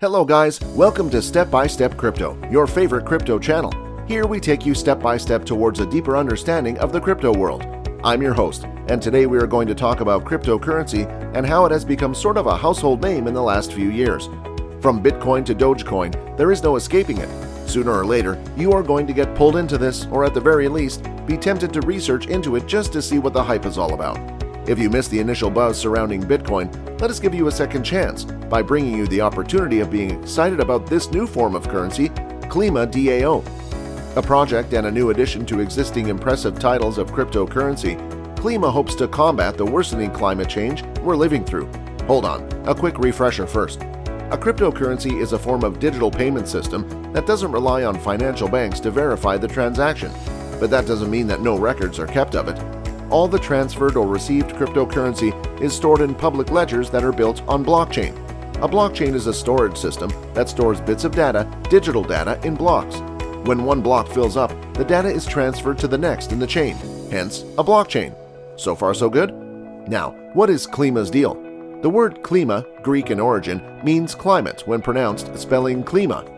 Hello guys, welcome to Step by Step Crypto, your favorite crypto channel. Here we take you step by step towards a deeper understanding of the crypto world. I'm your host, and today we are going to talk about cryptocurrency and how it has become sort of a household name in the last few years. From Bitcoin to Dogecoin, there is no escaping it. Sooner or later, you are going to get pulled into this, or at the very least, be tempted to research into it just to see what the hype is all about. If you missed the initial buzz surrounding Bitcoin, let us give you a second chance by bringing you the opportunity of being excited about this new form of currency, Klima DAO. A project and a new addition to existing impressive titles of cryptocurrency, Klima hopes to combat the worsening climate change we're living through. Hold on, a quick refresher first. A cryptocurrency is a form of digital payment system that doesn't rely on financial banks to verify the transaction, but that doesn't mean that no records are kept of it. All the transferred or received cryptocurrency is stored in public ledgers that are built on blockchain. A blockchain is a storage system that stores bits of data, digital data, in blocks. When one block fills up, the data is transferred to the next in the chain, hence a blockchain. So far so good? Now, what is Klima's deal? The word klima, Greek in origin, means climate when pronounced spelling klima.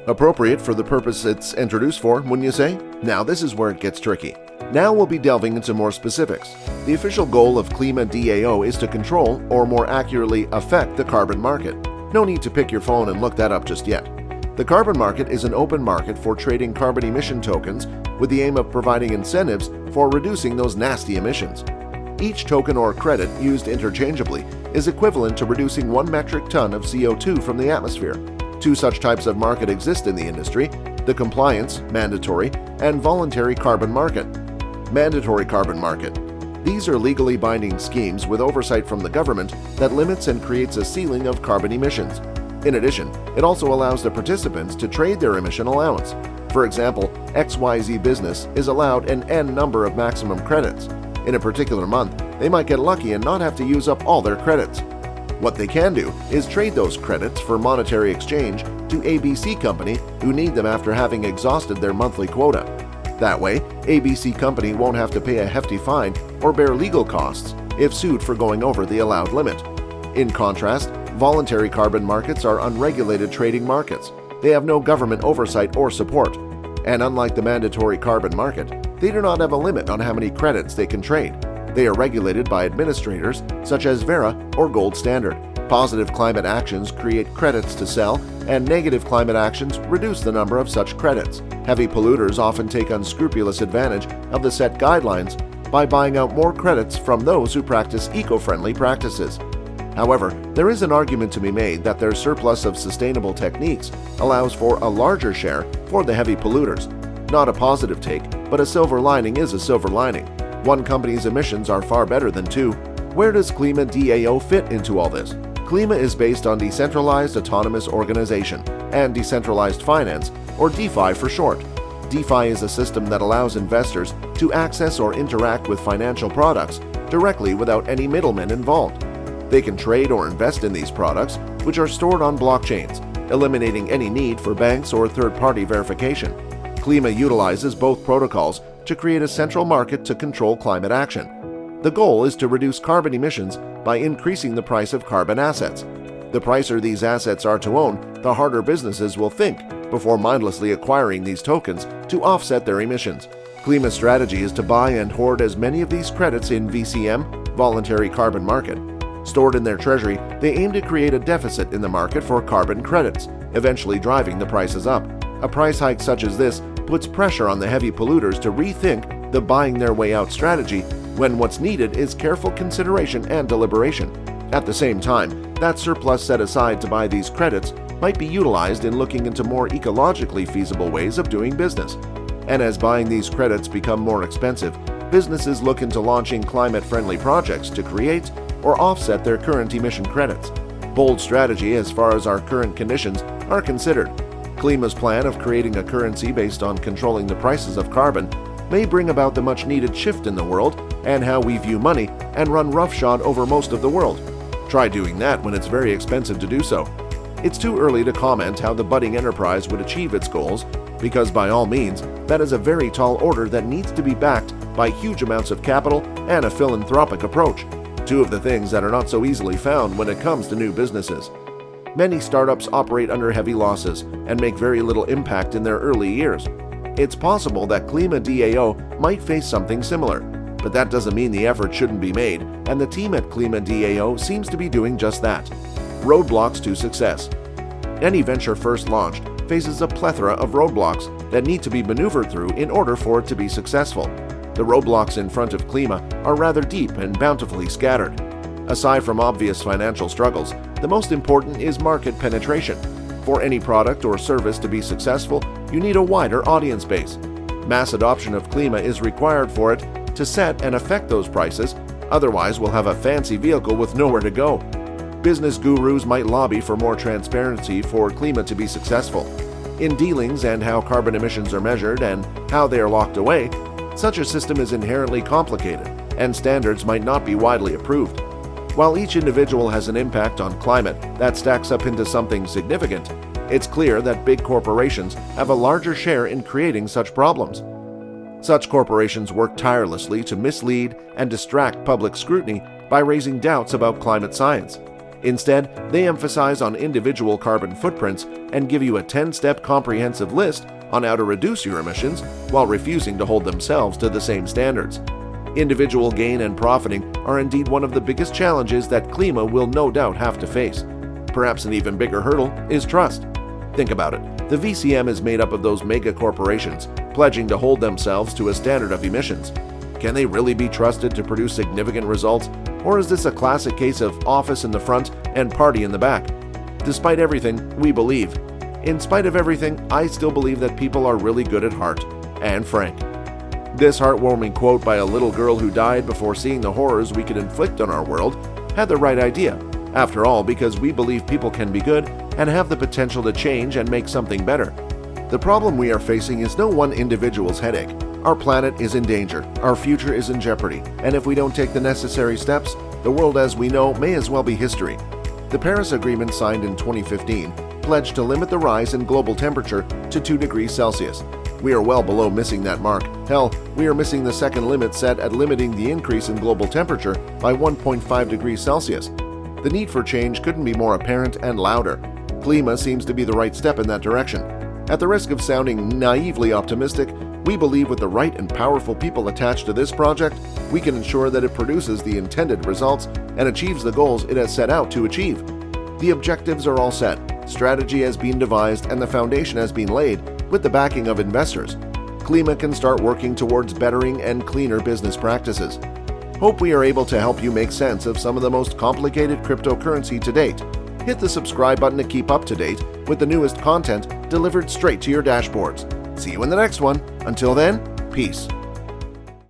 Appropriate for the purpose it's introduced for, wouldn't you say? Now this is where it gets tricky. Now we'll be delving into more specifics. The official goal of Klima DAO is to control, or more accurately, affect the carbon market. No need to pick your phone and look that up just yet. The carbon market is an open market for trading carbon emission tokens with the aim of providing incentives for reducing those nasty emissions. Each token or credit used interchangeably is equivalent to reducing 1 metric ton of CO2 from the atmosphere. Two such types of market exist in the industry: the compliance, mandatory, and voluntary carbon market. Mandatory carbon market. These are legally binding schemes with oversight from the government that limits and creates a ceiling of carbon emissions. In addition, it also allows the participants to trade their emission allowance. For example, XYZ business is allowed an N number of maximum credits. In a particular month, they might get lucky and not have to use up all their credits. What they can do is trade those credits for monetary exchange to ABC Company, who need them after having exhausted their monthly quota. That way, ABC Company won't have to pay a hefty fine or bear legal costs if sued for going over the allowed limit. In contrast, voluntary carbon markets are unregulated trading markets. They have no government oversight or support. And unlike the mandatory carbon market, they do not have a limit on how many credits they can trade. They are regulated by administrators such as Verra or Gold Standard. Positive climate actions create credits to sell, and negative climate actions reduce the number of such credits. Heavy polluters often take unscrupulous advantage of the set guidelines by buying out more credits from those who practice eco-friendly practices. However, there is an argument to be made that their surplus of sustainable techniques allows for a larger share for the heavy polluters. Not a positive take, but a silver lining is a silver lining. One company's emissions are far better than two. Where does Klima DAO fit into all this? Klima is based on Decentralized Autonomous Organization and Decentralized Finance, or DeFi for short. DeFi is a system that allows investors to access or interact with financial products directly without any middlemen involved. They can trade or invest in these products, which are stored on blockchains, eliminating any need for banks or third-party verification. Klima utilizes both protocols to create a central market to control climate action. The goal is to reduce carbon emissions by increasing the price of carbon assets. The pricier these assets are to own, the harder businesses will think before mindlessly acquiring these tokens to offset their emissions. Klima's strategy is to buy and hoard as many of these credits in VCM, voluntary carbon market. Stored in their treasury, they aim to create a deficit in the market for carbon credits, eventually driving the prices up. A price hike such as this puts pressure on the heavy polluters to rethink the buying their way out strategy, when what's needed is careful consideration and deliberation. At the same time, that surplus set aside to buy these credits might be utilized in looking into more ecologically feasible ways of doing business. And as buying these credits become more expensive, businesses look into launching climate-friendly projects to create or offset their current emission credits. Bold strategy as far as our current conditions are considered. Klima's plan of creating a currency based on controlling the prices of carbon may bring about the much-needed shift in the world and how we view money and run roughshod over most of the world. Try doing that when it's very expensive to do so. It's too early to comment how the budding enterprise would achieve its goals, because by all means, that is a very tall order that needs to be backed by huge amounts of capital and a philanthropic approach. Two of the things that are not so easily found when it comes to new businesses. Many startups operate under heavy losses and make very little impact in their early years. It's possible that Klima DAO might face something similar, but that doesn't mean the effort shouldn't be made, and the team at Klima DAO seems to be doing just that. Roadblocks to success. Any venture first launched faces a plethora of roadblocks that need to be maneuvered through in order for it to be successful. The roadblocks in front of Klima are rather deep and bountifully scattered. Aside from obvious financial struggles, the most important is market penetration. For any product or service to be successful, you need a wider audience base. Mass adoption of Klima is required for it to set and affect those prices, otherwise we'll have a fancy vehicle with nowhere to go. Business gurus might lobby for more transparency for Klima to be successful. In dealings and how carbon emissions are measured and how they are locked away, such a system is inherently complicated, and standards might not be widely approved. While each individual has an impact on climate that stacks up into something significant, it's clear that big corporations have a larger share in creating such problems. Such corporations work tirelessly to mislead and distract public scrutiny by raising doubts about climate science. Instead, they emphasize on individual carbon footprints and give you a 10-step comprehensive list on how to reduce your emissions while refusing to hold themselves to the same standards. Individual gain and profiting are indeed one of the biggest challenges that Klima will no doubt have to face. Perhaps an even bigger hurdle is trust. Think about it. The VCM is made up of those mega corporations pledging to hold themselves to a standard of emissions. Can they really be trusted to produce significant results, or is this a classic case of office in the front and party in the back? Despite everything, we believe. In spite of everything, I still believe that people are really good at heart and frank. This heartwarming quote by a little girl who died before seeing the horrors we could inflict on our world had the right idea. After all, because we believe people can be good and have the potential to change and make something better. The problem we are facing is no one individual's headache. Our planet is in danger, our future is in jeopardy, and if we don't take the necessary steps, the world as we know may as well be history. The Paris Agreement, signed in 2015, pledged to limit the rise in global temperature to 2 degrees Celsius. We are well below missing that mark. Hell, we are missing the second limit set at limiting the increase in global temperature by 1.5 degrees Celsius. The need for change couldn't be more apparent and louder. Klima seems to be the right step in that direction. At the risk of sounding naively optimistic, we believe with the right and powerful people attached to this project, we can ensure that it produces the intended results and achieves the goals it has set out to achieve. The objectives are all set, strategy has been devised, and the foundation has been laid with the backing of investors. Klima can start working towards bettering and cleaner business practices. Hope we are able to help you make sense of some of the most complicated cryptocurrency to date. Hit the subscribe button to keep up to date with the newest content delivered straight to your dashboards. See you in the next one. Until then, peace.